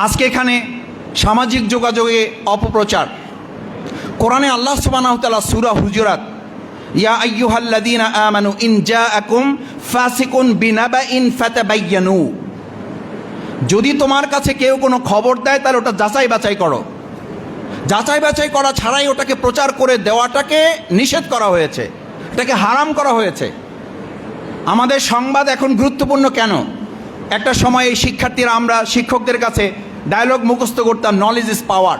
আজকে এখানে সামাজিক যোগাযোগে অপপ্রচার। কোরআনে আল্লাহ সুবহানাহু ওয়া তাআলা সূরা হুজুরাত, ইয়া আইয়ুহাল্লাযীনা আমানু ইন জাআকুম ফাসিকুন বিনাবাইন ফাতাবায়্যানু, যদি তোমার কাছে কেউ কোনো খবর দেয় তাহলে ওটা যাচাই বাছাই করো। যাচাই বাছাই করা ছাড়াই ওটাকে প্রচার করে দেওয়াটাকে নিষেধ করা হয়েছে, এটাকে হারাম করা হয়েছে। আমাদের সংবাদ এখন গুরুত্বপূর্ণ কেন? একটা সময় এই শিক্ষার্থীরা, আমরা শিক্ষকদের কাছে ডায়লগ মুখস্থ করতাম, নলেজ ইজ পাওয়ার।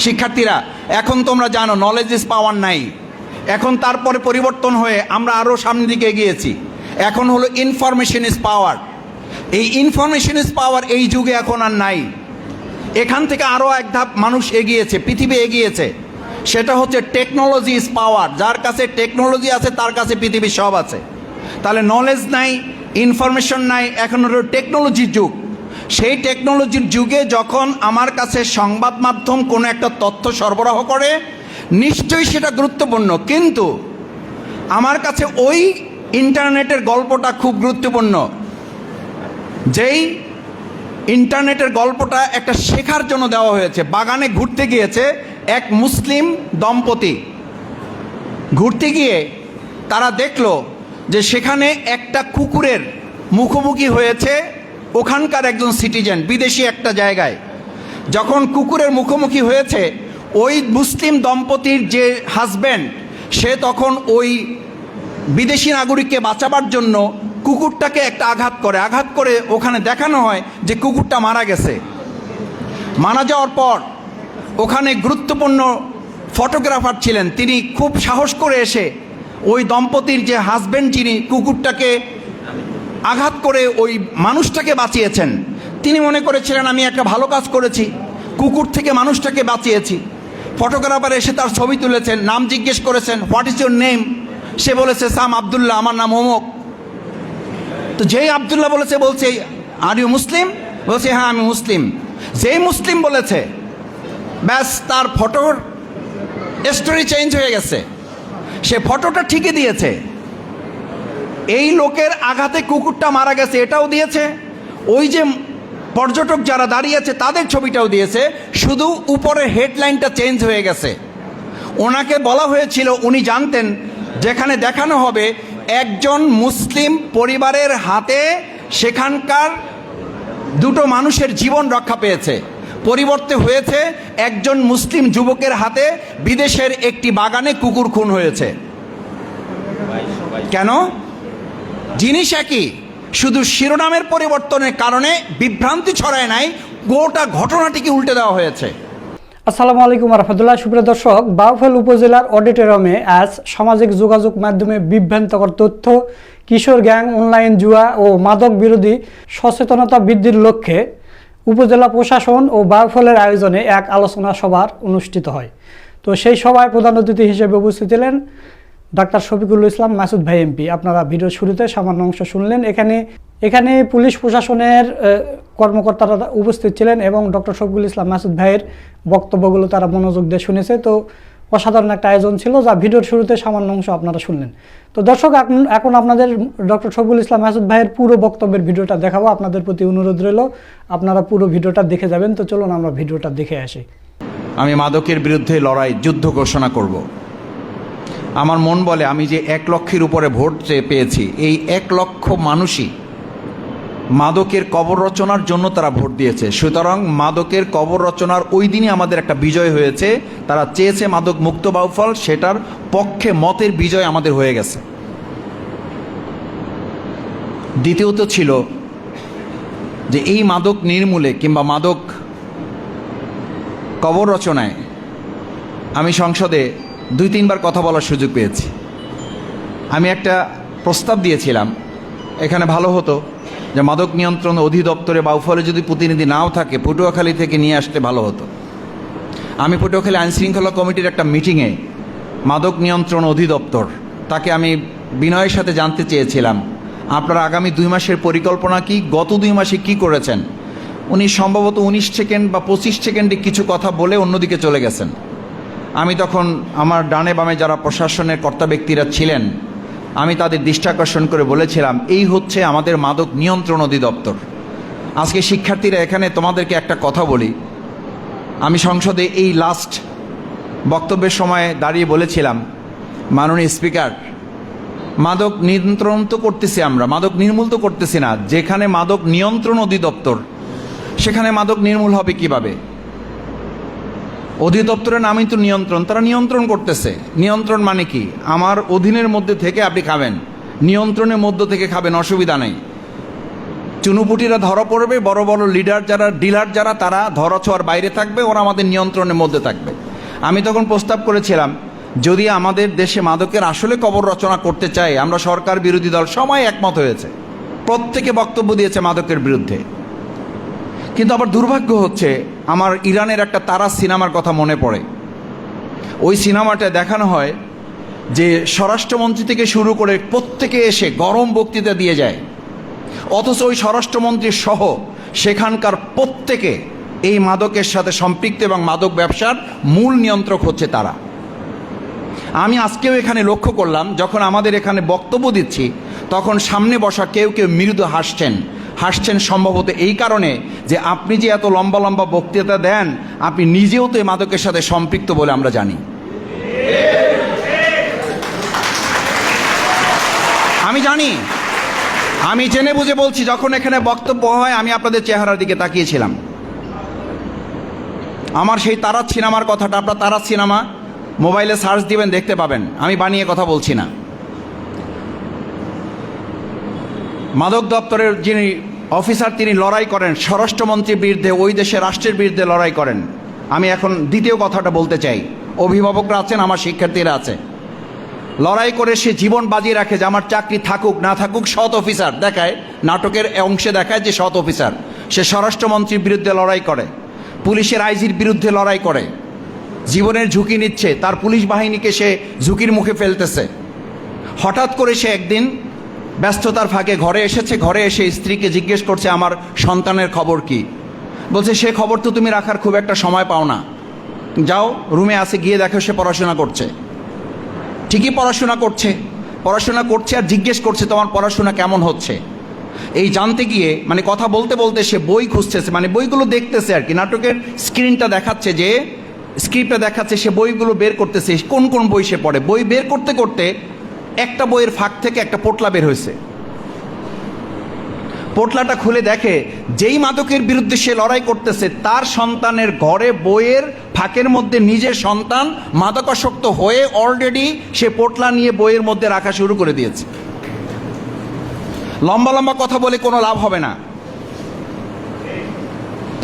শিক্ষার্থীরা, এখন তোমরা জানো নলেজ ইজ পাওয়ার নাই। এখন তারপরে পরিবর্তন হয়ে আমরা আরও সামনের দিকে এগিয়েছি, এখন হলো ইনফরমেশন ইজ পাওয়ার। এই ইনফরমেশন ইজ পাওয়ার এই যুগে এখন আর নাই। এখান থেকে আরও এক ধাপ মানুষ এগিয়েছে, পৃথিবী এগিয়েছে, সেটা হচ্ছে টেকনোলজি ইজ পাওয়ার। যার কাছে টেকনোলজি আছে তার কাছে পৃথিবীর সব আছে। তাহলে নলেজ নাই, ইনফরমেশন নাই, এখন হলো টেকনোলজির যুগ। সেই টেকনোলজির যুগে যখন আমার কাছে সংবাদ মাধ্যম কোনো একটা তথ্য সরবরাহ করে, নিশ্চয়ই সেটা গুরুত্বপূর্ণ, কিন্তু আমার কাছে ওই ইন্টারনেটের গল্পটা খুব গুরুত্বপূর্ণ, যেই ইন্টারনেটের গল্পটা একটা শেখার জন্য দেওয়া হয়েছে। বাগানে ঘুরতে গিয়েছে এক মুসলিম দম্পতি, ঘুরতে গিয়ে তারা দেখলো যে সেখানে একটা কুকুরের মুখোমুখি হয়েছে ওখানকার একজন সিটিজেন, বিদেশি একটা জায়গায়। যখন কুকুরের মুখোমুখি হয়েছে, ওই মুসলিম দম্পতির যে হাজব্যান্ড, সে তখন ওই বিদেশি নাগরিককে বাঁচাবার জন্য কুকুরটাকে একটা আঘাত করে ওখানে দেখানো হয় যে কুকুরটা মারা গেছে। মারা যাওয়ার পর ওখানে গুরুত্বপূর্ণ ফটোগ্রাফার ছিলেন, তিনি খুব সাহস করে এসে ওই দম্পতির যে হাজব্যান্ড, যিনি কুকুরটাকে আঘাত করে ওই মানুষটাকে বাঁচিয়েছেন, তিনি মনে করেছিলেন আমি একটা ভালো কাজ করেছি, কুকুর থেকে মানুষটাকে বাঁচিয়েছি। ফটোগ্রাফার এসে তার ছবি তুলেছেন, নাম জিজ্ঞেস করেছেন, হোয়াট ইজ ইউর নেম? সে বলেছে সাম আবদুল্লাহ, আমার নাম অমুক। তো যেই আবদুল্লাহ বলছে আর ইউ মুসলিম? বলছে হ্যাঁ আমি মুসলিম। যেই মুসলিম বলেছে, ব্যাস তার ফটোর স্টোরি চেঞ্জ হয়ে গেছে। সে ফটোটা ঠিকই দিয়েছে, এই লোকের আঘাতে কুকুরটা মারা গেছে এটাও দিয়েছে, ওই যে পর্যটক যারা দাঁড়িয়েছে তাদের ছবিটাও দিয়েছে, শুধু উপরের হেডলাইনটা চেঞ্জ হয়ে গেছে। ওনাকে বলা হয়েছিল, উনি জানতেন যেখানে দেখানো হবে একজন মুসলিম পরিবারের হাতে সেখানকার দুটো মানুষের জীবন রক্ষা পেয়েছে, পরিবর্তে হয়েছে একজন মুসলিম যুবকের হাতে বিদেশের একটি বাগানে কুকুর খুন হয়েছে। কেন? জিনিস একই, শুধু শিরোনামের পরিবর্তনের কারণে বিভ্রান্তি ছড়ায় নাই, গোটা ঘটনাটিকে উল্টে দেওয়া হয়েছে। আসসালামু আলাইকুম রহমতুল্লাহ। সুপ্রিয় দর্শক, বাউফল উপজেলার অডিটোরিয়ামে আজ সামাজিক যোগাযোগ মাধ্যমে বিভ্রান্তকর তথ্য, কিশোর গ্যাং, অনলাইন জুয়া ও মাদক বিরোধী সচেতনতা বৃদ্ধির লক্ষ্যে উপজেলা প্রশাসন ও বাউফলের আয়োজনে এক আলোচনা সভা অনুষ্ঠিত হয়। তো সেই সভায় প্রধান অতিথি হিসেবে উপস্থিত ছিলেন ডাক্তার শফিকুল ইসলাম মাসুদ ভাই এমপি। আপনারা ভিডিওর শুরুতে সামান্য অংশ শুনলেন। এখানে পুলিশ প্রশাসনের কর্মকর্তারা উপস্থিত ছিলেন এবং ডক্টর শফিকুল ইসলাম মাসুদ ভাইয়ের বক্তব্যগুলো তারা মনোযোগ দিয়ে শুনেছে। তো অসাধারণ একটা আয়োজন ছিল, যা ভিডিওর শুরুতে সামান্য অংশ আপনারা শুনলেন। তো দর্শক, এখন আপনাদের ডক্টর শফিকুল ইসলাম মাসুদ ভাইয়ের পুরো বক্তব্যের ভিডিওটা দেখাবো। আপনাদের প্রতি অনুরোধ রইল আপনারা পুরো ভিডিওটা দেখে যাবেন। তো চলুন আমরা ভিডিওটা দেখে আসি। আমি মাদকের বিরুদ্ধে লড়াই, যুদ্ধ ঘোষণা করব। আমার মন বলে আমি যে 1 লক্ষের উপরে ভোট পেয়েছি, এই 1 লক্ষ মানুষই মাদকের কবর রচনার জন্য তারা ভোট দিয়েছে। সুতরাং মাদকের কবর রচনার ওই দিনই আমাদের একটা বিজয় হয়েছে। তারা চেয়েছে মাদক মুক্ত বাউফল, সেটার পক্ষে মতের বিজয় আমাদের হয়ে গেছে। দ্বিতীয়ত ছিল যে এই মাদক নির্মূলে কিংবা মাদক কবর রচনায় আমি সংসদে 2-3 বার কথা বলার সুযোগ পেয়েছি। আমি একটা প্রস্তাব দিয়েছিলাম, এখানে ভালো হতো যে মাদক নিয়ন্ত্রণ অধিদপ্তরে বাউফলে যদি প্রতিনিধি নাও থাকে, পটুয়াখালী থেকে নিয়ে আসতে ভালো হতো। আমি পটুয়াখালী আইনশৃঙ্খলা কমিটির একটা মিটিংয়ে মাদক নিয়ন্ত্রণ অধিদপ্তর, তাকে আমি বিনয়ের সাথে জানতে চেয়েছিলাম আপনারা আগামী 2 মাসের পরিকল্পনা কি, গত 2 মাসে কি করেছেন। উনি সম্ভবত 19 সেকেন্ড বা 25 সেকেন্ডে কিছু কথা বলে অন্যদিকে চলে গেছেন। আমি তখন আমার ডানে বামে যারা প্রশাসনের কর্তা ব্যক্তিরা ছিলেন, আমি তাদের দৃষ্টি আকর্ষণ করে বলেছিলাম এই হচ্ছে আমাদের মাদক নিয়ন্ত্রণ অধিদপ্তর। আজকে শিক্ষার্থীরা এখানে তোমাদেরকে একটা কথা বলি, আমি সংসদে এই লাস্ট বক্তব্যের সময় দাঁড়িয়ে বলেছিলাম, মাননীয় স্পিকার, মাদক নিয়ন্ত্রণ তো করতেছি আমরা, মাদক নির্মূল তো করতেছি না। যেখানে মাদক নিয়ন্ত্রণ অধিদপ্তর, সেখানে মাদক নির্মূল হবে কিভাবে? অধিদপ্তরের নামই তো নিয়ন্ত্রণ, তারা নিয়ন্ত্রণ করতেছে। নিয়ন্ত্রণ মানে কি? আমার অধীনের মধ্যে থেকে আপনি খাবেন, নিয়ন্ত্রণের মধ্য থেকে খাবেন, অসুবিধা নেই। চুনুপুটিরা ধরা পড়বে, বড় বড় লিডার যারা, ডিলার যারা, তারা ধরাছোঁয়ার বাইরে থাকবে, ওরা আমাদের নিয়ন্ত্রণের মধ্যে থাকবে। আমি তখন প্রস্তাব করেছিলাম, যদি আমাদের দেশে মাদকের আসলে কবর রচনা করতে চাই, আমরা সরকার বিরোধী দল সবাই একমত হয়েছে, প্রত্যেকে বক্তব্য দিয়েছে মাদকের বিরুদ্ধে। কিন্তু আবার দুর্ভাগ্য হচ্ছে, আমার ইরানের একটা তারা সিনেমার কথা মনে পড়ে। ওই সিনেমাটা দেখানো হয় যে স্বরাষ্ট্রমন্ত্রী থেকে শুরু করে প্রত্যেকে এসে গরম বক্তৃতা দিয়ে যায়, অথচ ওই স্বরাষ্ট্রমন্ত্রী সহ সেখানকার প্রত্যেকে এই মাদকের সাথে সম্পৃক্ত এবং মাদক ব্যবসার মূল নিয়ন্ত্রক হচ্ছে তারা। আমি আজকেও এখানে লক্ষ্য করলাম, যখন আমাদের এখানে বক্তব্য দিচ্ছি, তখন সামনে বসা কেউ কেউ মৃদু হাসছেন। সম্ভবত এই কারণে যে আপনি যে এত লম্বা লম্বা বক্তৃতা দেন, আপনি নিজেও তো এই মাদকের সাথে সম্পৃক্ত বলে আমরা জানি। আমি জানি, আমি জেনে বুঝে বলছি। যখন এখানে বক্তব্য হয়, আমি আপনাদের চেহারার দিকে তাকিয়েছিলাম। আমার সেই তারাত সিনেমার কথাটা, আপনার তারাত সিনেমা মোবাইলে সার্চ দিবেন, দেখতে পাবেন, আমি বানিয়ে কথা বলছি না। মাদক দপ্তরের যিনি অফিসার, তিনি লড়াই করেন স্বরাষ্ট্রমন্ত্রীর বিরুদ্ধে, ওই দেশের রাষ্ট্রের বিরুদ্ধে লড়াই করেন। আমি এখন দ্বিতীয় কথাটা বলতে চাই। অভিভাবকরা আছেন, আমার শিক্ষার্থীরা আছে, লড়াই করে সে জীবন বাজি রাখে যে আমার চাকরি থাকুক না থাকুক, সৎ অফিসার দেখায়, নাটকের অংশে দেখায় যে সৎ অফিসার। সে স্বরাষ্ট্রমন্ত্রীর বিরুদ্ধে লড়াই করে, পুলিশের আইজির বিরুদ্ধে লড়াই করে, জীবনের ঝুঁকি নিচ্ছে, তার পুলিশ বাহিনীকে সে ঝুঁকির মুখে ফেলতেছে। হঠাৎ করে সে একদিন ব্যস্ততার ফাঁকে ঘরে এসেছে, ঘরে এসে স্ত্রীকে জিজ্ঞেস করছে, আমার সন্তানের খবর কি? বলছে, সে খবর তো তুমি রাখার খুব একটা সময় পাও না, যাও রুমে আসে, গিয়ে দেখো সে পড়াশোনা করছে। ঠিকই পড়াশোনা করছে আর জিজ্ঞেস করছে, তোমার পড়াশোনা কেমন হচ্ছে? এই জানতে গিয়ে, মানে কথা বলতে বলতে সে বই খুঁজতেছে, মানে বইগুলো দেখতেছে আর কি, নাটকের স্ক্রিনটা দেখাচ্ছে, যে স্ক্রিপ্টটা দেখাচ্ছে, সে বইগুলো বের করতেছে, কোন কোন বই সে পড়ে। বই বের করতে করতে একটা বইয়ের ফাঁক থেকে একটা পোটলা বের হয়েছে। পোটলাটা খুলে দেখে, যেই মাদকের বিরুদ্ধে সে লড়াই করতেছে, তার সন্তানের ঘরে বইয়ের ফাঁকের মধ্যে নিজের সন্তান মাদকাসক্ত হয়ে অলরেডি সে পোটলা নিয়ে বইয়ের মধ্যে রাখা শুরু করে দিয়েছে। লম্বা লম্বা কথা বলে কোনো লাভ হবে না।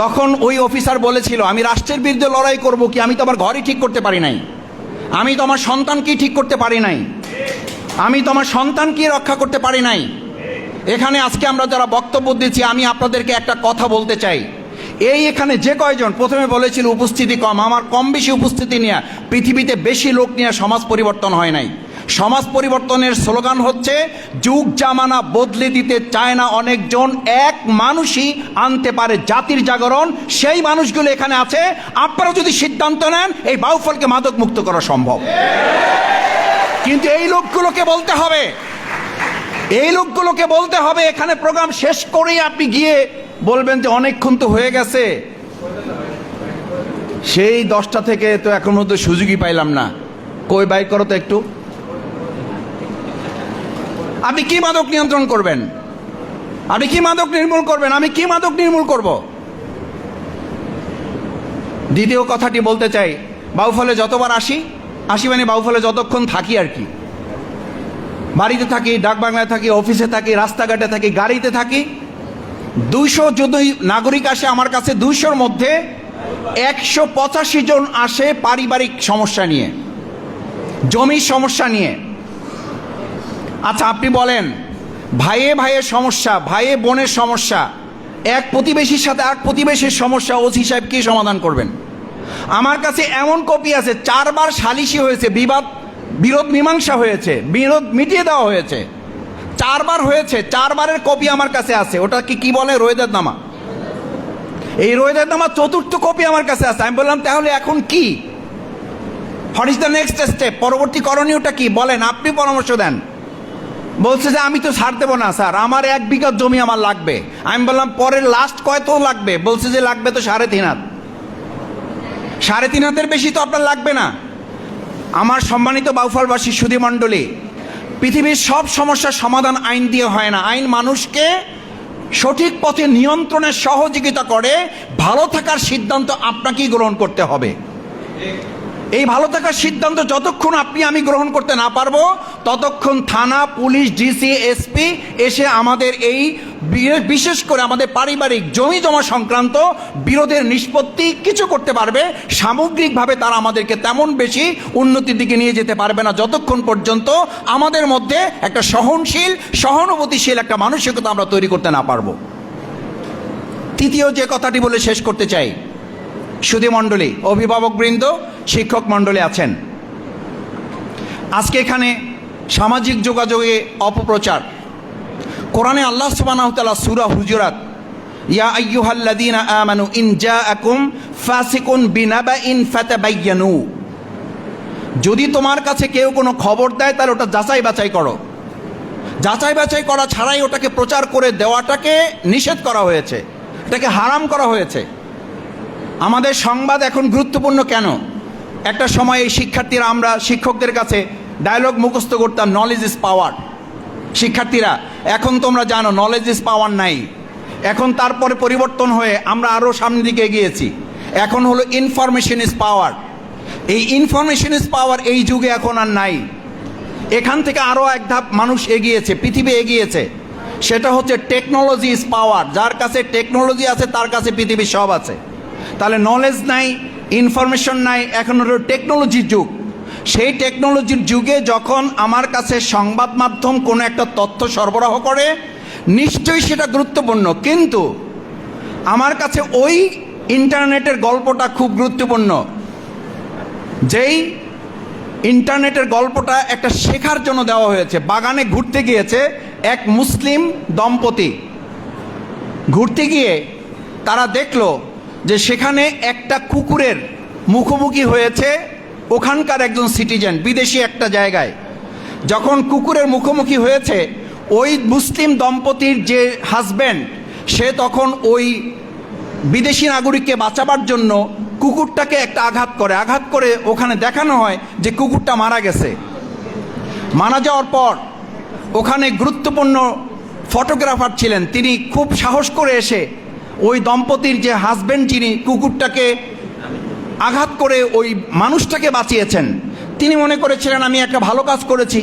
তখন ওই অফিসার বলেছিল, আমি রাষ্ট্রের বিরুদ্ধে লড়াই করব কি? আমি তো আমার ঘরই ঠিক করতে পারি নাই, আমি তো আমার সন্তানকেই ঠিক করতে পারি নাই, আমি তো আমার সন্তানকে রক্ষা করতে পারি নাই। এখানে আজকে আমরা যারা বক্তব্য দিচ্ছি, আমি আপনাদেরকে একটা কথা বলতে চাই। এখানে যে কয়জন প্রথমে বলেছিল উপস্থিতি কম, আমার কম বেশি উপস্থিতি নিয়ে, পৃথিবীতে বেশি লোক নিয়ে সমাজ পরিবর্তন হয় নাই। সমাজ পরিবর্তনের স্লোগান হচ্ছে, যুগ জামানা বদলে দিতে চায় না অনেকজন, এক মানুষই আনতে পারে জাতির জাগরণ। সেই মানুষগুলো এখানে আছে। আপনারা যদি সিদ্ধান্ত নেন, এই বাউফলকে মাদক মুক্ত করা সম্ভব। কিন্তু এই লোকগুলোকে বলতে হবে, এখানে প্রোগ্রাম শেষ করেই আপনি গিয়ে বলবেন যে অনেকক্ষণ তো হয়ে গেছে, সেই 10টা থেকে তো এখন মধ্যে সুযোগই পাইলাম না, কই বাইর করো তো একটু। আপনি কি মাদক নিয়ন্ত্রণ করবেন? আপনি কি মাদক নির্মূল করবেন? আমি কি মাদক নির্মূল করব? দ্বিতীয় কথাটি বলতে চাই, বাউফলে যতবার আসি মানে বাউফলে যতক্ষণ থাকি আর কি, বাড়িতে থাকি, ডাকবাংলায় থাকি, অফিসে থাকি, রাস্তাঘাটে থাকি, গাড়িতে থাকি, 200 যদি নাগরিক আসে আমার কাছে, 200-র মধ্যে 185 জন আসে পারিবারিক সমস্যা নিয়ে, জমির সমস্যা নিয়ে। আচ্ছা আপনি বলেন, ভাইয়ে ভাইয়ের সমস্যা, ভাইয়ে বোনের সমস্যা, এক প্রতিবেশীর সাথে এক প্রতিবেশীর সমস্যা, ওসি সাহেব কি সমাধান করবেন? আমার কাছে এমন কপি আছে, 4 বার সালিশি হয়েছে, বিরোধ মীমাংসা হয়েছে, বিরোধ মিটিয়ে দেওয়া হয়েছে, 4 বার হয়েছে, 4 বারের কপি আমার কাছে আছে। ওটা কি বলে? রোয়েদাদনামা। এই রোয়েদাদনামা 4র্থ কপি আমার কাছে আছে। আমি বললাম, তাহলে এখন কি, what is the next step? পরবর্তী করণীয়টা কি বলেন, আপনি পরামর্শ দেন। বলছে যে আমি তো ছাড় দেবো না স্যার, আমার 1 বিঘা জমি আমার লাগবে। আমি বললাম পরের লাস্ট কত লাগবে? বলছে যে লাগবে তো 3.5 হাত। 3.5 হাতের বেশি তো আপনার লাগবে না। আমার সম্মানিত বাউফলবাসী সুধী মণ্ডলী, পৃথিবীর সব সমস্যার সমাধান আইন দিয়ে হয় না। আইন মানুষকে সঠিক পথে নিয়ন্ত্রণের সহযোগিতা করে। ভালো থাকার সিদ্ধান্ত আপনাকেই গ্রহণ করতে হবে। এই ভালো থাকার সিদ্ধান্ত যতক্ষণ আপনি আমি গ্রহণ করতে না পারবো, ততক্ষণ থানা, পুলিশ, ডিসি, এসপি এসে আমাদের এই বিশেষ করে আমাদের পারিবারিক জমি জমা সংক্রান্ত বিরোধের নিষ্পত্তি কিছু করতে পারবে। সামগ্রিকভাবে তারা আমাদেরকে তেমন বেশি উন্নতির দিকে নিয়ে যেতে পারবে না, যতক্ষণ পর্যন্ত আমাদের মধ্যে একটা সহনশীল, সহানুভূতিশীল একটা মানসিকতা আমরা তৈরি করতে না পারবো। তৃতীয় যে কথাটি বলে শেষ করতে চাই, সুধী মণ্ডলী, অভিভাবকবৃন্দ, শিক্ষক মণ্ডলী আছেন, আজকে এখানে সামাজিক যোগাযোগে অপপ্রচার। কোরআনে আল্লাহ সুবহানাহু ওয়া তাআলা সূরা হুজুরাত, ইয়া আইয়ুহাল্লাযীনা আমানু ইন জাআকুম ফাসিকুন বিনাবাইন ফাতাবায়্যানু, যদি তোমার কাছে কেউ কোনো খবর দেয় তাহলে ওটা যাচাই বাছাই করো। যাচাই বাছাই করা ছাড়াই ওটাকে প্রচার করে দেওয়াটাকে নিষেধ করা হয়েছে, এটাকে হারাম করা হয়েছে। আমাদের সংবাদ এখন গুরুত্বপূর্ণ কেন? একটা সময় এই শিক্ষার্থীরা, আমরা শিক্ষকদের কাছে ডায়লগ মুখস্থ করতাম, নলেজ ইজ পাওয়ার। শিক্ষার্থীরা, এখন তোমরা জানো নলেজ ইজ পাওয়ার নাই। এখন তারপরে পরিবর্তন হয়ে আমরা আরও সামনের দিকে এগিয়েছি, এখন হলো ইনফরমেশন ইজ পাওয়ার। এই ইনফরমেশন ইজ পাওয়ার এই যুগে এখন আর নাই। এখান থেকে আরও এক ধাপ মানুষ এগিয়েছে, পৃথিবী এগিয়েছে, সেটা হচ্ছে টেকনোলজি ইজ পাওয়ার। যার কাছে টেকনোলজি আছে তার কাছে পৃথিবীর সব আছে। তাহলে নলেজ নাই, ইনফরমেশন নাই, এখন হলো টেকনোলজির যুগ। সেই টেকনোলজির যুগে যখন আমার কাছে সংবাদ মাধ্যম কোনো একটা তথ্য সরবরাহ করে, নিশ্চয়ই সেটা গুরুত্বপূর্ণ, কিন্তু আমার কাছে ওই ইন্টারনেটের গল্পটা খুব গুরুত্বপূর্ণ, যেই ইন্টারনেটের গল্পটা একটা শেখার জন্য দেওয়া হয়েছে। বাগানে ঘুরতে গিয়েছে এক মুসলিম দম্পতি, ঘুরতে গিয়ে তারা দেখলো যে সেখানে একটা কুকুরের মুখোমুখি হয়েছে ওখানকার একজন সিটিজেন, বিদেশি একটা জায়গায়। যখন কুকুরের মুখোমুখি হয়েছে, ওই মুসলিম দম্পতির যে হাজব্যান্ড, সে তখন ওই বিদেশি নাগরিককে বাঁচাবার জন্য কুকুরটাকে একটা আঘাত করে ওখানে দেখানো হয় যে কুকুরটা মারা গেছে। মারা যাওয়ার পর ওখানে গুরুত্বপূর্ণ ফটোগ্রাফার ছিলেন, তিনি খুব সাহস করে এসে ওই দম্পতির যে হাজব্যান্ড, যিনি কুকুরটাকে আঘাত করে ওই মানুষটাকে বাঁচিয়েছেন, তিনি মনে করেছিলেন আমি একটা ভালো কাজ করেছি,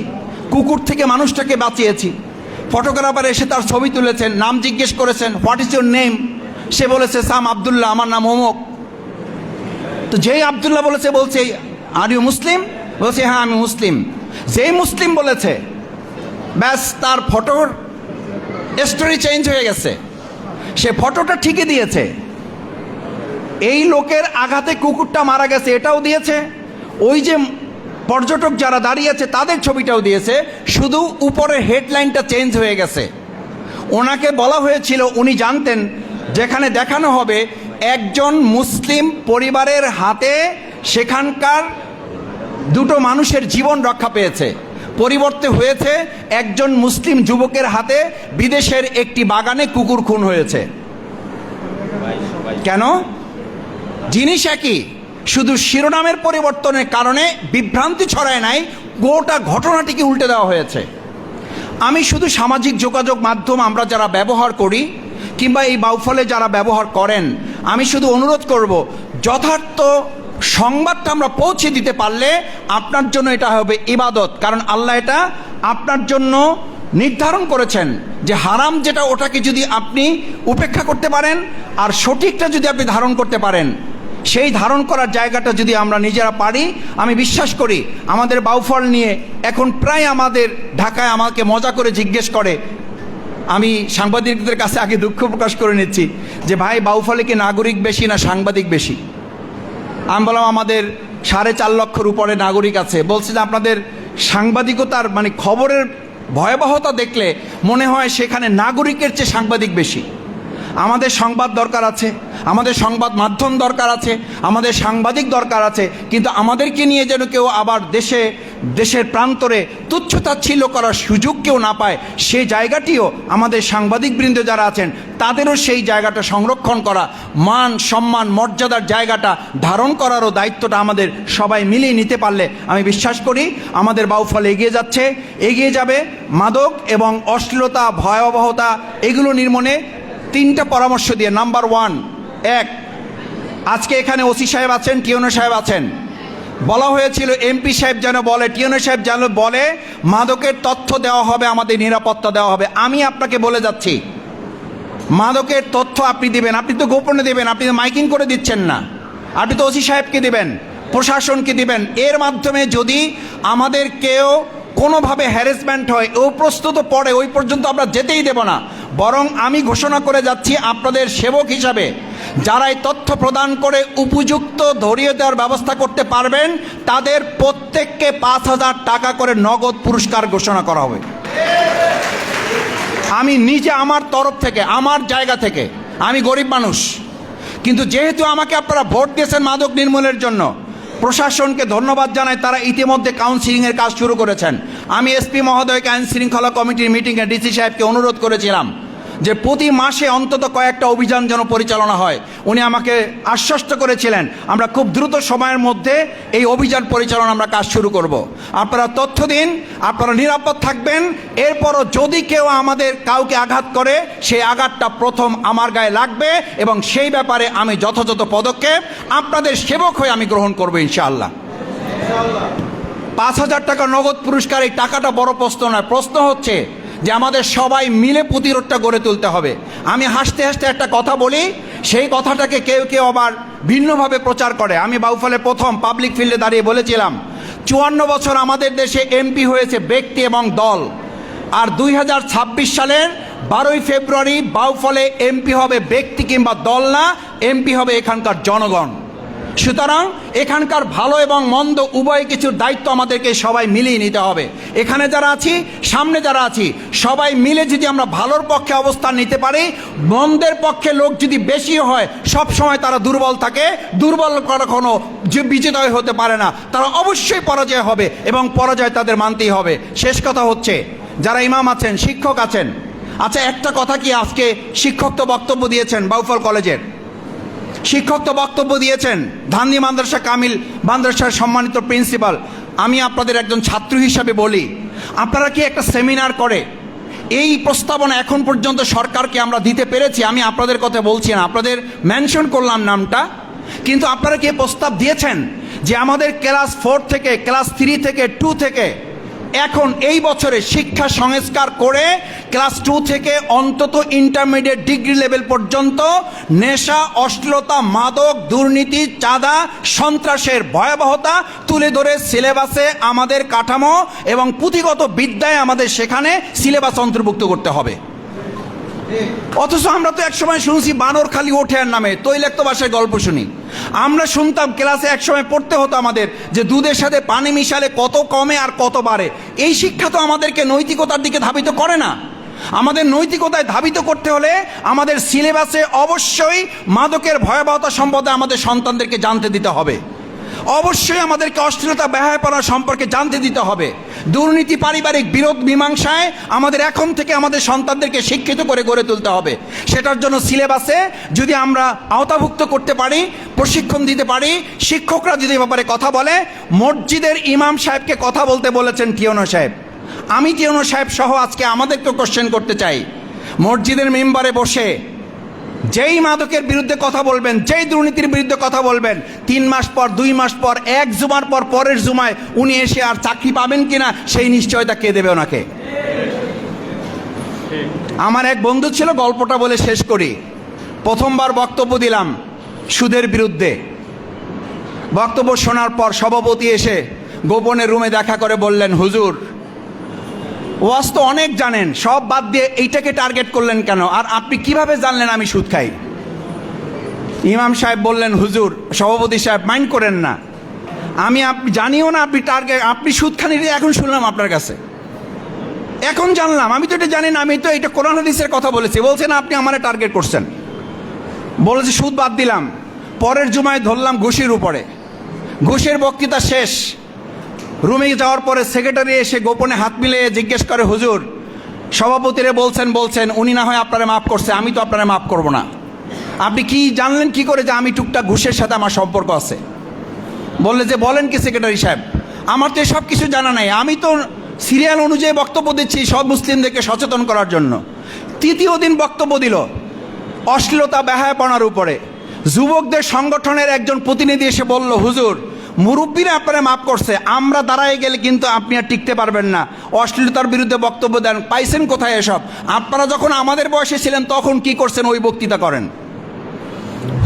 কুকুর থেকে মানুষটাকে বাঁচিয়েছি। ফটোগ্রাফার এসে তার ছবি তুলেছেন, নাম জিজ্ঞেস করেছেন, হোয়াট ইজ ইউর নেম? সে বলেছে সাম আবদুল্লাহ, আমার নাম অমুক। তো যেই আবদুল্লাহ বলছে আর ইউ মুসলিম? বলছে হ্যাঁ আমি মুসলিম। যেই মুসলিম বলেছে, ব্যাস তার ফটোর স্টোরি চেঞ্জ হয়ে গেছে। সে ফটোটা ঠিকই দিয়েছে, এই লোকের আঘাতে কুকুরটা মারা গেছে এটাও দিয়েছে, ওই যে পর্যটক যারা দাঁড়িয়ে আছে তাদের ছবিটাও দিয়েছে, শুধু উপরের হেডলাইনটা চেঞ্জ হয়ে গেছে। ওনাকে বলা হয়েছিল, উনি জানতেন যেখানে দেখানো হবে একজন মুসলিম পরিবারের হাতে সেখানকার দুটো মানুষের জীবন রক্ষা পেয়েছে, পরিবর্তে হয়েছে একজন মুসলিম যুবকের হাতে বিদেশের একটি বাগানে কুকুর খুন হয়েছে। কেন? জিনিস একই, শুধু শিরোনামের পরিবর্তনের কারণে বিভ্রান্তি ছড়ায় নাই, গোটা ঘটনাটিকে উল্টে দেওয়া হয়েছে। আমি শুধু সামাজিক যোগাযোগ মাধ্যম আমরা যারা ব্যবহার করি কিংবা এই বাউফলে যারা ব্যবহার করেন, আমি শুধু অনুরোধ করব, যথার্থ সংবাদটা আমরা পৌঁছে দিতে পারলে আপনার জন্য এটা হবে ইবাদত। কারণ আল্লাহ এটা আপনার জন্য নির্ধারণ করেছেন যে হারাম যেটা, ওটাকে যদি আপনি উপেক্ষা করতে পারেন আর সঠিকটা যদি আপনি ধারণ করতে পারেন, সেই ধারণ করার জায়গাটা যদি আমরা নিজেরা পারি, আমি বিশ্বাস করি আমাদের বাউফল নিয়ে এখন প্রায় আমাদের ঢাকায় আমাকে মজা করে জিজ্ঞেস করে, আমি সাংবাদিকদের কাছে আগে দুঃখ প্রকাশ করে নিচ্ছি যে ভাই বাউফলে কি নাগরিক বেশি না সাংবাদিক বেশি? আমি বললাম আমাদের 4.5 লক্ষর উপরে নাগরিক আছে। বলছে যে আপনাদের সাংবাদিকতার মানে খবরের ভয়াবহতা দেখলে মনে হয় সেখানে নাগরিকের চেয়ে সাংবাদিক বেশি। আমাদের সংবাদ দরকার আছে, আমাদের সংবাদ মাধ্যম দরকার আছে, আমাদের সাংবাদিক দরকার আছে, কিন্তু আমাদেরকে নিয়ে যেন কেউ আবার দেশে দেশের প্রান্তরে তুচ্ছতাচ্ছিল্য করার সুযোগ কেউ না পায়, সেই জায়গাটিও আমাদের সাংবাদিকবৃন্দ যারা আছেন তাদেরও সেই জায়গাটা সংরক্ষণ করা, মান সম্মান মর্যাদার জায়গাটা ধারণ করারও দায়িত্বটা আমাদের সবাই মিলিয়ে নিতে পারলে আমি বিশ্বাস করি আমাদের বাউফল এগিয়ে যাচ্ছে, এগিয়ে যাবে। মাদক এবং অশ্লীলতা, ভয়াবহতা এগুলো নির্মূলে 3টা পরামর্শ দিয়ে। নাম্বার 1, আজকে এখানে ওসি সাহেব আছেন, টিওনো সাহেব আছেন, বলা হয়েছিল এমপি সাহেব যেন বলে, টিওনো সাহেব যেন বলে মাদকের তথ্য দেওয়া হবে, আমাদের নিরাপত্তা দেওয়া হবে। আমি আপনাকে বলে যাচ্ছি, মাদকের তথ্য আপনি দিবেন, আপনি তো গোপনে দেবেন, আপনি তো মাইকিং করে দিচ্ছেন না, আপনি তো ওসি সাহেবকে দিবেন, প্রশাসনকে দিবেন। এর মাধ্যমে যদি আমাদের কেউ কোনোভাবে হ্যারাসমেন্ট হয়, ও প্রস্তুত পড়ে, ওই পর্যন্ত আমরা যেতেই দেব না। বরং আমি ঘোষণা করে যাচ্ছি আপনাদের সেবক হিসাবে যারা এই তথ্য প্রদান করে উপযুক্ত ধরিয়ে দেওয়ার ব্যবস্থা করতে পারবেন তাদের প্রত্যেককে 5,000 টাকা করে নগদ পুরস্কার ঘোষণা করা হবে। আমি নিজে আমার তরফ থেকে, আমার জায়গা থেকে, আমি গরিব মানুষ, কিন্তু যেহেতু আমাকে আপনারা ভোট দিয়েছেন মাদক নির্মূলের জন্য, প্রশাসনকে ধন্যবাদ জানাই, তারা ইতিমধ্যে কাউন্সিলিংয়ের কাজ শুরু করেছেন। আমি এসপি মহোদয়কে আইন শৃঙ্খলা কমিটির মিটিংয়ে ডিসি সাহেবকে অনুরোধ করেছিলাম যে প্রতি মাসে অন্তত কয়েকটা অভিযান যেন পরিচালনা হয়। উনি আমাকে আশ্বস্ত করেছিলেন আমরা খুব দ্রুত সময়ের মধ্যে এই অভিযান পরিচালনা আমরা কাজ শুরু করব। আপনারা তথ্য দিন, আপনারা নিরাপদ থাকবেন। এরপরও যদি কেউ আমাদের কাউকে আঘাত করে সেই আঘাতটা প্রথম আমার গায়ে লাগবে এবং সেই ব্যাপারে আমি যথাযথ পদক্ষেপ আপনাদের সেবক হয়ে আমি গ্রহণ করব ইনশাআল্লাহ। 5,000 টাকা নগদ পুরস্কার, এই টাকাটা বড় প্রশ্ন নয়। প্রশ্ন হচ্ছে যে আমাদের সবাই মিলে প্রতিরোধটা গড়ে তুলতে হবে। আমি হাসতে হাসতে একটা কথা বলি, সেই কথাটাকে কেউ কেউ আবার ভিন্নভাবে প্রচার করে। আমি বাউফলে প্রথম পাবলিক ফিল্ডে দাঁড়িয়ে বলেছিলাম 54 বছর আমাদের দেশে এমপি হয়েছে ব্যক্তি এবং দল, আর 2026 সালের 12ই ফেব্রুয়ারি বাউফলে এমপি হবে ব্যক্তি কিংবা দল না, এমপি হবে এখানকার জনগণ। সুতরাং এখানকার ভালো এবং মন্দ উভয় কিছুর দায়িত্ব আমাদেরকে সবাই মিলিয়ে নিতে হবে। এখানে যারা আছি, সামনে যারা আছি, সবাই মিলে যদি আমরা ভালোর পক্ষে অবস্থান নিতে পারি, মন্দের পক্ষে লোক যদি বেশি হয় সব সময় তারা দুর্বল থাকে, দুর্বল কখনো যে বিজয় হতে পারে না, তারা অবশ্যই পরাজয় হবে এবং পরাজয় তাদের মানতেই হবে। শেষ কথা হচ্ছে যারা ইমাম আছেন, শিক্ষক আছেন, আচ্ছা একটা কথা কি, আজকে শিক্ষক তো বক্তব্য দিয়েছেন, বাউফল কলেজের শিক্ষক তো বক্তব্য দিয়েছেন, ধান্দি মাদ্রাসা কামিল মাদ্রাসার সম্মানিত প্রিন্সিপাল। আমি আপনাদের একজন ছাত্র হিসাবে বলি, আপনারা কি একটা সেমিনার করে এই প্রস্তাবনা এখন পর্যন্ত সরকারকে আমরা দিতে পেরেছি? আমি আপনাদের কথা বলছি না, আপনাদের মেনশন করলাম নামটা, কিন্তু আপনারা কি প্রস্তাব দিয়েছেন যে আমাদের ক্লাস 4 থেকে, ক্লাস 3 থেকে, 2 থেকে এখন এই বছরে শিক্ষা সংস্কার করে ক্লাস 2 থেকে অন্তত ইন্টারমিডিয়েট ডিগ্রি লেভেল পর্যন্ত নেশা, অশ্লীলতা, মাদক, দুর্নীতি, চাঁদা, সন্ত্রাসের ভয়াবহতা তুলে ধরে সিলেবাসে আমাদের কাঠামো এবং পুঁথিগত বিদ্যায় আমাদের সেখানে সিলেবাস অন্তর্ভুক্ত করতে হবে। অথচ আমরা তো একসময় শুনছি বানরখালী ওঠের নামে তৈলাক্ত ভাষায় গল্প শুনি। আমরা শুনতাম ক্লাসে একসময় পড়তে হতো আমাদের যে দুধের সাথে পানি মিশালে কত কমে আর কত বাড়ে। এই শিক্ষা তো আমাদেরকে নৈতিকতার দিকে ধাবিত করে না। আমাদের নৈতিকতায় ধাবিত করতে হলে আমাদের সিলেবাসে অবশ্যই মাদকের ভয়াবহতা সম্পর্কে আমাদের সন্তানদেরকে জানতে দিতে হবে, অবশ্যই আমাদেরকে অশ্লীলতা, বেহায়াপনা সম্পর্কে জানতে দিতে হবে, দুর্নীতি, পারিবারিক বিরোধ মীমাংসায় আমাদের এখন থেকে আমাদের সন্তানদেরকে শিক্ষিত করে গড়ে তুলতে হবে। সেটার জন্য সিলেবাসে যদি আমরা আওতাভুক্ত করতে পারি, প্রশিক্ষণ দিতে পারি, শিক্ষকরা যদি ব্যাপারে কথা বলে, মসজিদের ইমাম সাহেবকে কথা বলতে বলেছেন টিওনো সাহেব, আমি টিওনো সাহেব সহ আজকে আমাদেরকে কোশ্চেন করতে চাই, মসজিদের মেম্বারে বসে যেই মাদকের বিরুদ্ধে কথা বলবেন, যেই দুর্নীতির বিরুদ্ধে কথা বলবেন, 3 মাস পর, 2 মাস পর, 1 জুমার পর পরের জুমায় উনি এসে আর চাকরি পাবেন কিনা সেই নিশ্চয়তা কে দেবে ওনাকে? আমার এক বন্ধু ছিল, গল্পটা বলে শেষ করি। প্রথমবার বক্তব্য দিলাম সুদের বিরুদ্ধে। বক্তব্য শোনার পর সভাপতি এসে গোপনে রুমে দেখা করে বললেন, হুজুর ওয়াজ তো অনেক জানেন, সব বাদ দিয়ে এইটাকে টার্গেট করলেন কেন? আর আপনি কিভাবে জানলেন আমি সুদ খাই? ইমাম সাহেব বললেন, হুজুর, সভাপতি সাহেব মাইন্ড করেন না, আমি আপনি জানিও না আপনি টার্গেট, আপনি সুদ খান, এটা এখন শুনলাম আপনার কাছে, এখন জানলাম, আমি তো এটা জানি না, আমি তো এটা কোরআন হাদিসের কথা বলেছি। বলছেন আপনি আমারে টার্গেট করছেন। বলেছে সুদ বাদ দিলাম। পরের জুমায় ধরলাম ঘুষের উপরে, ঘুষের বক্তৃতা শেষ, রুমে যাওয়ার পরে সেক্রেটারি এসে গোপনে হাত মিলিয়ে জিজ্ঞেস করে, হুজুর সভাপতিরে বলছেন উনি না হয় আপনারা মাফ করছে, আমি তো আপনারা মাফ করব না। আপনি কি জানলেন কি করে যে আমি টুকটাক ঘুষের সাথে আমার সম্পর্ক আছে? বললে যে বলেন কি সেক্রেটারি সাহেব, আমার তো সব কিছু জানা নাই, আমি তো সিরিয়াল অনুযায়ী বক্তব্য দিচ্ছি সব মুসলিমদেরকে সচেতন করার জন্য। তৃতীয় দিন বক্তব্য দিল অশ্লীলতা বেহায়াপনার উপরে। যুবকদের সংগঠনের একজন প্রতিনিধি এসে বলল, হুজুর মুরব্বীরা আপনারা মাফ করছে, আমরা দাঁড়ায় গেলে কিন্তু আপনি আর টিকতে পারবেন না, অশ্লীলতার বিরুদ্ধে বক্তব্য দেন, পাইছেন কোথায় এসব? আপনারা যখন আমাদের বয়সে ছিলেন তখন কি করছেন ওই বক্তৃতা করেন।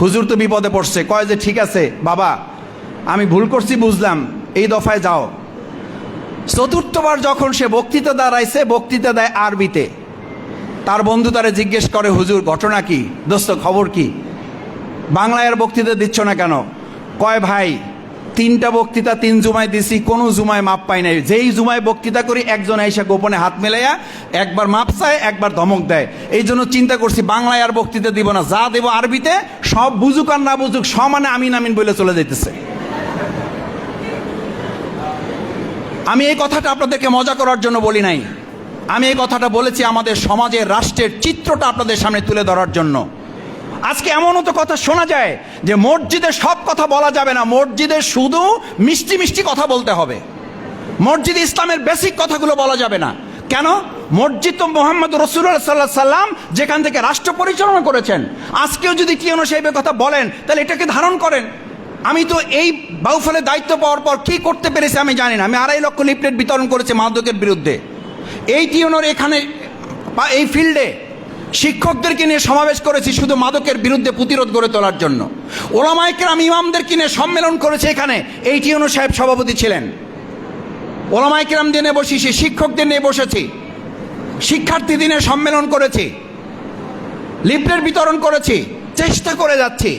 হুজুর তো বিপদে পড়ছে, কয় যে ঠিক আছে বাবা, আমি ভুল করছি বুঝলাম, এই দফায় যাও। চতুর্থবার যখন সে বক্তৃতা দাঁড়াইছে, বক্তৃতা দেয় আরবিতে। তার বন্ধু তারে জিজ্ঞেস করে, হুজুর ঘটনা কি, দোস্ত খবর কি, বাংলায় আর বক্তৃতা দিচ্ছ না কেন? কয় ভাই 3টা বক্তৃতা 3 জুমায় দিছি, কোনো জুমায় মাপ পাই নাই, যেই জুমায় বক্তৃতা করি একজন এসে গোপনে হাত মেলাইয়া একবার মাপ চায়, একবার ধমক দেয়। এই জন্য চিন্তা করছি বাংলায় আর বক্তৃতা দিব না, যা দেব আরবিতে, সব বুঝুক আর না বুঝুক সমানে আমিন আমিন বলে চলে যাইতেছে। আমি এই কথাটা আপনাদেরকে মজা করার জন্য বলি নাই, আমি এই কথাটা বলেছি আমাদের সমাজের রাষ্ট্রের চিত্রটা আপনাদের সামনে তুলে ধরার জন্য। আজকে এমনও তো কথা শোনা যায় যে মসজিদে সব কথা বলা যাবে না, মসজিদে শুধু মিষ্টি মিষ্টি কথা বলতে হবে, মসজিদে ইসলামের বেসিক কথাগুলো বলা যাবে না। কেন? মসজিদ তো মোহাম্মদ রাসূলুল্লাহ সাল্লাল্লাহু আলাইহি সাল্লাম যেখান থেকে রাষ্ট্র পরিচালনা করেছেন, আজকেও যদি কেউ সেই কথা বলেন তাহলে এটাকে ধারণ করেন। আমি তো এই বাউফলে দায়িত্ব পাওয়ার পর কি করতে পেরেছি আমি জানি না। আমি 2.5 লক্ষ লিফলেট বিতরণ করেছি মাদকের বিরুদ্ধে। এই টিউনোর এখানে এই ফিল্ডে শিক্ষকদেরকে নিয়ে সমাবেশ করেছি শুধু মাদকের বিরুদ্ধে প্রতিরোধ গড়ে তোলার জন্য। ওলামায়ে কেরাম ইমামদেরকে নিয়ে সম্মেলন করেছে, এখানে এই টিউনো সাহেব সভাপতি ছিলেন। ওলামায়ে কেরাম দিনে বসেছি, শিক্ষকদের নিয়ে বসেছি, শিক্ষার্থী দিনে সম্মেলন করেছি, লিফলেট বিতরণ করেছি, চেষ্টা করে যাচ্ছি।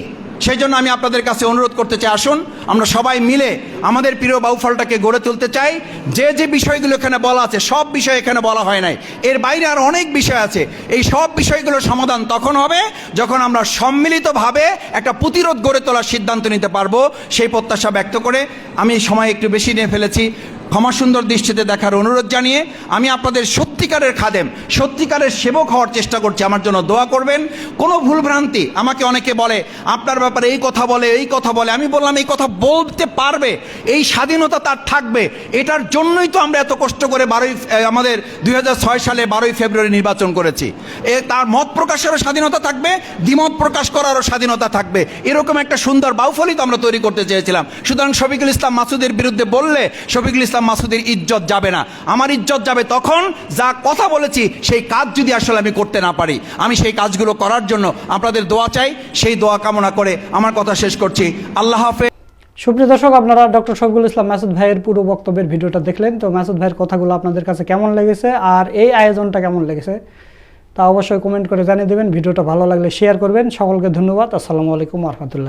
সেই জন্য আমি আপনাদের কাছে অনুরোধ করতে চাই, আসুন আমরা সবাই মিলে আমাদের প্রিয় বাউফলটাকে গড়ে তুলতে চাই। যে যে বিষয়গুলো এখানে বলা আছে সব বিষয় এখানে বলা হয় নাই, এর বাইরে আর অনেক বিষয় আছে। এই সব বিষয়গুলোর সমাধান তখন হবে যখন আমরা সম্মিলিতভাবে একটা প্রতিরোধ গড়ে তোলার সিদ্ধান্ত নিতে পারবো। সেই প্রত্যাশা ব্যক্ত করে আমি সময় একটু বেশি নিয়ে ফেলেছি, ক্ষমা সুন্দর দৃষ্টিতে দেখার অনুরোধ জানিয়ে আমি আপনাদের সত্যিকারের খাদেম, সত্যিকারের সেবক হওয়ার চেষ্টা করছি। আমার জন্য দোয়া করবেন। কোনো ভুলভ্রান্তি, আমাকে অনেকে বলে আপনার ব্যাপারে এই কথা বলে এই কথা বলে, আমি বললাম এই কথা বলতে পারবে, এই স্বাধীনতা তার থাকবে। এটার জন্যই তো আমরা এত কষ্ট করে আমাদের 2006 সালে 12ই ফেব্রুয়ারি নির্বাচন করেছি। তার মত প্রকাশেরও স্বাধীনতা থাকবে, দ্বিমত প্রকাশ করারও স্বাধীনতা থাকবে। এরকম একটা সুন্দর বাউফলই তো আমরা তৈরি করতে চেয়েছিলাম। সুতরাং শফিকুল ইসলাম মাসুদের বিরুদ্ধে বললে শফিকুল ইসলাম মাসুদের ইজ্জত যাবে না, আমার ইজ্জত যাবে তখন যা কথা বলেছি সেই কাজ যদি আসলে আমি করতে না পারি। আমি সেই কাজগুলো করার জন্য আপনাদের দোয়া চাই, সেই দোয়া কামনা করে আমার কথা শেষ করছি। আল্লাহ হাফেজ। সুপ্রিয় দর্শক, আপনারা ডক্টর শফিকুল ইসলাম মাসুদ ভাইয়ের পুরো বক্তব্যের ভিডিওটা দেখলেন। তো মাসুদ ভাইয়ের কথাগুলো আপনাদের কাছে কেমন লেগেছে আর এই আয়োজনটা কেমন লেগেছে তা অবশ্যই কমেন্ট করে জানিয়ে দেবেন। ভিডিওটা ভালো লাগলে শেয়ার করবেন। সকলকে ধন্যবাদ। আসসালামু আলাইকুম ওয়া রাহমাতুল্লাহ।